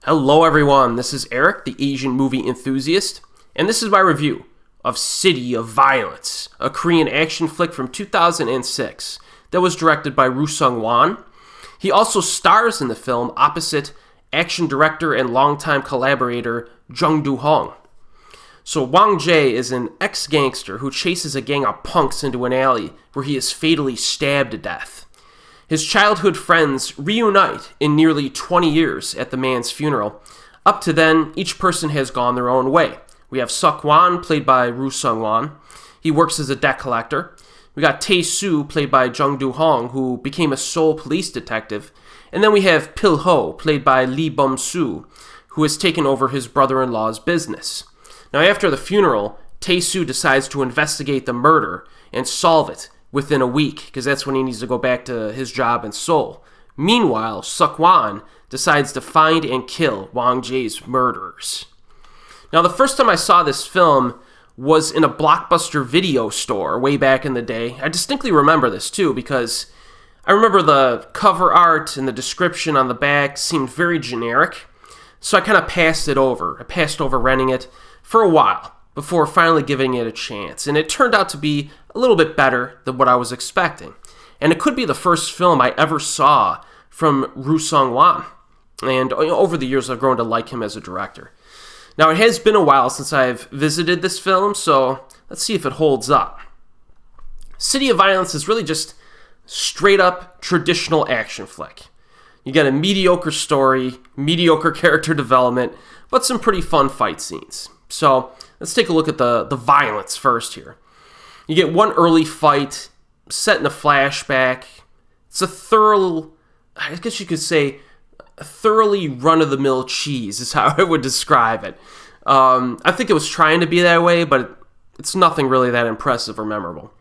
Hello everyone, this is Erik, the Asian movie enthusiast, and this is my review of City of Violence, a Korean action flick from 2006 that was directed by Ryoo Seung-wan. He also stars in the film opposite action director and longtime collaborator Jung Doo-hong. So Wang-jae is an ex-gangster who chases a gang of punks into an alley where he is fatally stabbed to death. His childhood friends reunite in nearly 20 years at the man's funeral. Up to then, each person has gone their own way. We have Seok-hwan, played by Ryoo Seung-wan. He works as a debt collector. We got Tae-su, played by Jung Doo-hong, who became a Seoul police detective. And then we have Pil-ho, played by Lee Beom-soo, who has taken over his brother-in-law's business. Now, after the funeral, Tae-su decides to investigate the murder and solve it within a week, because that's when he needs to go back to his job in Seoul. Meanwhile, Seok-hwan decides to find and kill Wang-jae's murderers. Now, the first time I saw this film was in a Blockbuster video store way back in the day. I distinctly remember this, too, because I remember the cover art and the description on the back seemed very generic, so I kind of passed it over. I passed over renting it for a while before finally giving it a chance, and it turned out to be a little bit better than what I was expecting. And it could be the first film I ever saw from Ryoo Seung-wan, and over the years I've grown to like him as a director. Now, it has been a while since I've visited this film, so let's see if it holds up. City of Violence is really just straight up traditional action flick. You get a mediocre story, mediocre character development, but some pretty fun fight scenes. So let's take a look at the violence first here. You get one early fight set in a flashback. It's I guess you could say, a thoroughly run-of-the-mill cheese is how I would describe it. I think it was trying to be that way, but it's nothing really that impressive or memorable.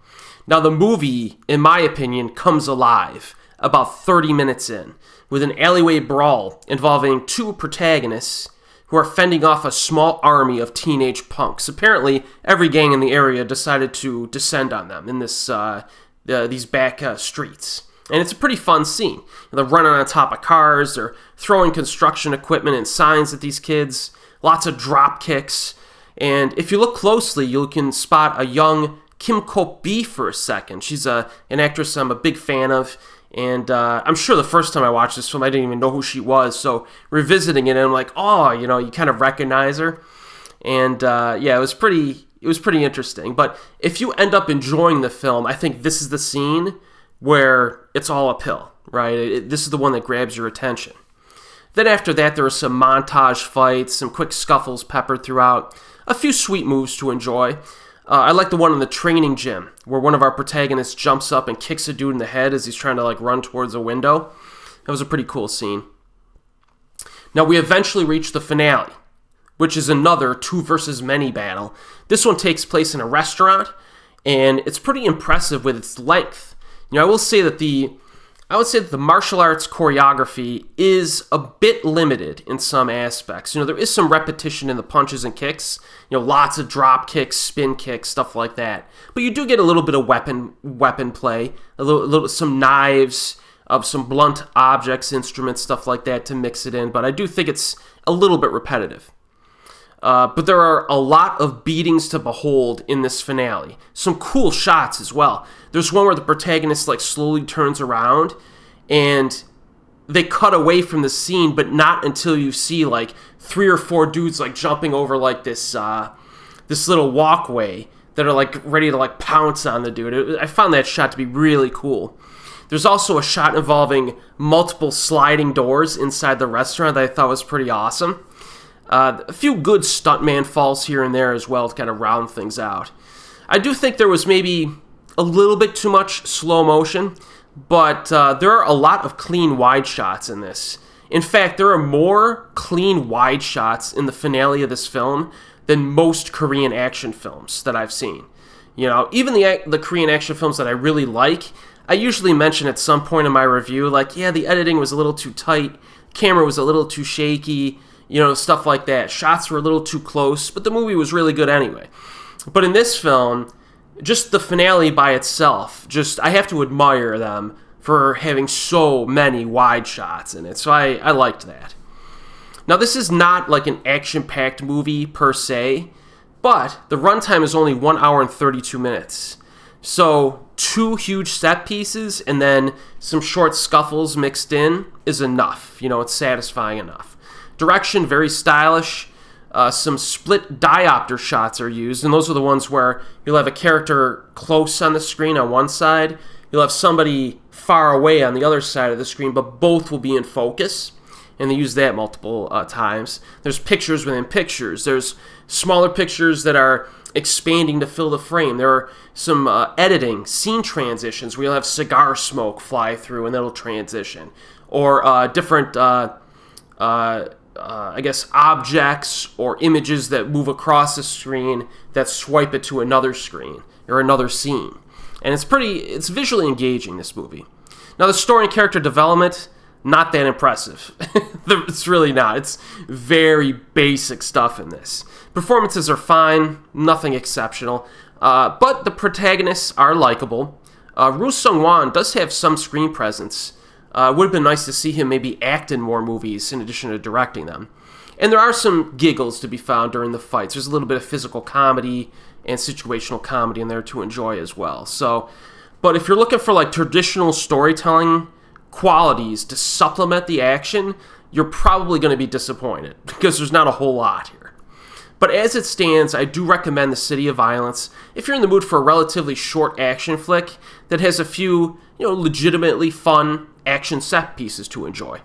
Now, the movie, in my opinion, comes alive about 30 minutes in, with an alleyway brawl involving two protagonists who are fending off a small army of teenage punks. Apparently, every gang in the area decided to descend on them in these back streets. And it's a pretty fun scene. They're running on top of cars, they're throwing construction equipment and signs at these kids, lots of drop kicks. And if you look closely, you can spot a young Kim Ko-bi for a second. She's an actress I'm a big fan of. And I'm sure the first time I watched this film, I didn't even know who she was. So revisiting it, I'm like, oh, you kind of recognize her. And yeah, it was pretty interesting. But if you end up enjoying the film, I think this is the scene where it's all uphill, right? This is the one that grabs your attention. Then after that, there are some montage fights, some quick scuffles peppered throughout, a few sweet moves to enjoy. I like the one in the training gym where one of our protagonists jumps up and kicks a dude in the head as he's trying to run towards a window. That was a pretty cool scene. Now we eventually reach the finale, which is another 2 versus many battle. This one takes place in a restaurant, and it's pretty impressive with its length. I would say that the martial arts choreography is a bit limited in some aspects. There is some repetition in the punches and kicks. Lots of drop kicks, spin kicks, stuff like that. But you do get a little bit of weapon play, some knives, some blunt objects, instruments, stuff like that to mix it in. But I do think it's a little bit repetitive. But there are a lot of beatings to behold in this finale. Some cool shots as well. There's one where the protagonist slowly turns around and they cut away from the scene, but not until you see 3 or 4 dudes jumping over this little walkway that are ready to pounce on the dude. I found that shot to be really cool. There's also a shot involving multiple sliding doors inside the restaurant that I thought was pretty awesome. A few good stuntman falls here and there as well to kind of round things out. I do think there was maybe a little bit too much slow motion, but there are a lot of clean wide shots in this. In fact, there are more clean wide shots in the finale of this film than most Korean action films that I've seen. Even the Korean action films that I really like, I usually mention at some point in my review, the editing was a little too tight, camera was a little too shaky, stuff like that. Shots were a little too close, but the movie was really good anyway. But in this film, just the finale by itself, I have to admire them for having so many wide shots in it. So I liked that. Now, this is not like an action-packed movie per se, but the runtime is only 1 hour and 32 minutes. So 2 huge set pieces and then some short scuffles mixed in is enough. It's satisfying enough. Direction, very stylish. Some split diopter shots are used, and those are the ones where you'll have a character close on the screen on one side, you'll have somebody far away on the other side of the screen, but both will be in focus, and they use that multiple times. There's pictures within pictures. There's smaller pictures that are expanding to fill the frame. There are some editing, scene transitions, where you'll have cigar smoke fly through, and that'll transition. Or different... objects or images that move across the screen that swipe it to another screen or another scene. And it's visually engaging, this movie. Now, the story and character development, not that impressive. It's really not. It's very basic stuff in this. Performances are fine, nothing exceptional, but the protagonists are likable. Ryoo Seung-wan does have some screen presence. It would have been nice to see him maybe act in more movies in addition to directing them. And there are some giggles to be found during the fights. There's a little bit of physical comedy and situational comedy in there to enjoy as well. But if you're looking for like traditional storytelling qualities to supplement the action, you're probably going to be disappointed because there's not a whole lot here. But as it stands, I do recommend The City of Violence if you're in the mood for a relatively short action flick that has a few, legitimately fun action set pieces to enjoy.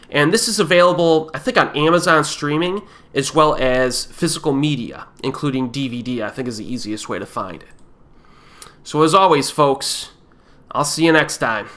And this is available, I think, on Amazon streaming as well as physical media, including DVD, I think is the easiest way to find it. So as always, folks, I'll see you next time.